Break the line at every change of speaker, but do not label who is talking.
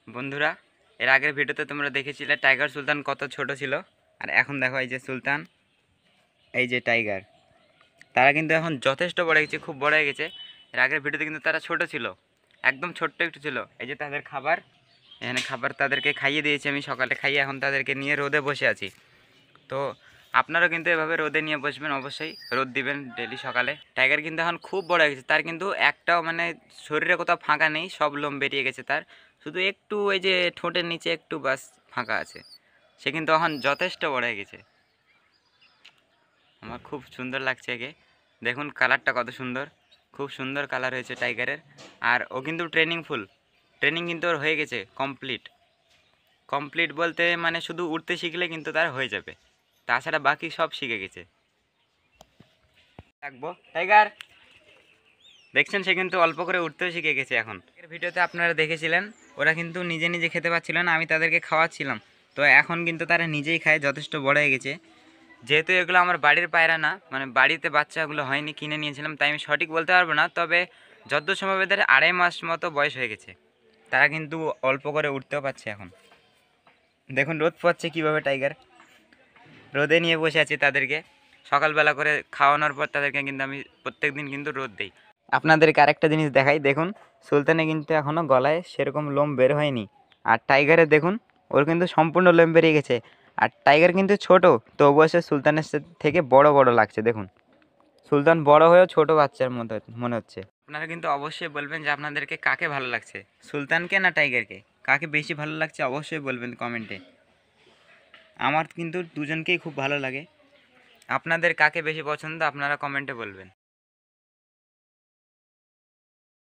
বন্ধুরা, এর আগের ভিডিওতে তোমরা দেখেছিলে টাইগার সুলতান কত ছোট ছিল, আর এখন দেখো এই যে সুলতান, এই যে টাইগার, তারা কিন্তু এখন যথেষ্ট বড় হয়ে গেছে, খুব বড় হয়ে গেছে। এর আগের ভিডিওতে কিন্তু তারা ছোট ছিল, একদম ছোট্ট একটু ছিল। এই যে তাদের খাবার, এখানে খাবার তাদেরকে খাইয়ে দিয়েছি আমি সকালে, খাইয়ে এখন তাদেরকে নিয়ে রোদে বসে আছি। তো আপনারাও কিন্তু এভাবে রোদে নিয়ে বসবেন, অবশ্যই রোদ দিবেন ডেলি সকালে। টাইগার কিন্তু এখন খুব বড় হয়ে গেছে, তার কিন্তু একটাও মানে শরীরে কোথাও ফাঁকা নেই, সব লোম বেরিয়ে গেছে তার, শুধু একটু ওই যে ঠোঁটের নিচে একটু বাস ফাঁকা আছে। সে কিন্তু এখন যথেষ্ট বড় হয়ে গেছে, আমার খুব সুন্দর লাগছে একে। দেখুন কালারটা কত সুন্দর, খুব সুন্দর কালার হয়েছে টাইগারের। আর ও কিন্তু ট্রেনিং কিন্তু ওর হয়ে গেছে কমপ্লিট। কমপ্লিট বলতে মানে শুধু উড়তে শিখলে কিন্তু তার হয়ে যাবে, তাছাড়া বাকি সব শিখে গেছে। রাখবো টাইগার, দেখছেন সে কিন্তু অল্প করে উঠতেও শিখে গেছে এখন। এর ভিডিওতে আপনারা দেখেছিলেন ওরা কিন্তু নিজে নিজে খেতে পাচ্ছিল না, আমি তাদেরকে খাওয়াচ্ছিলাম। তো এখন কিন্তু তারা নিজেই খায়, যথেষ্ট বড় হয়ে গেছে। যেহেতু এগুলো আমার বাড়ির পায়রা না, মানে বাড়িতে বাচ্চাগুলো হয়নি, কিনে নিয়েছিলাম, তাই আমি সঠিক বলতে পারবো না। তবে যতদূর সম্ভব এদের 2.5 মাস মতো বয়স হয়ে গেছে। তারা কিন্তু অল্প করে উঠতেও পারছে এখন। দেখুন রোদ পোয়াচ্ছে কীভাবে টাইগার, রোদে নিয়ে বসে আছি তাদেরকে। সকালবেলা করে খাওয়ানোর পর তাদেরকে কিন্তু আমি প্রত্যেক দিন কিন্তু রোদ দিই। আপনাদেরকে আরেকটা জিনিস দেখাই, দেখুন সুলতানে কিন্তু এখনও গলায় সেরকম লোম বের হয়নি, আর টাইগারে দেখুন ওর কিন্তু সম্পূর্ণ লোম বেরিয়ে গেছে। আর টাইগার কিন্তু ছোট, তো অবশ্যই সুলতানের থেকে বড় বড় লাগছে। দেখুন সুলতান বড় হয়েও ছোট বাচ্চার মতো মনে হচ্ছে। আপনারা কিন্তু অবশ্যই বলবেন যে আপনাদেরকে কাকে ভালো লাগছে, সুলতানকে না টাইগারকে, কাকে বেশি ভালো লাগছে অবশ্যই বলবেন কমেন্টে। আমার কিন্তু দুজনকেই খুব ভালো লাগে। আপনাদের কাকে বেশি পছন্দ আপনারা কমেন্টে বলবেন।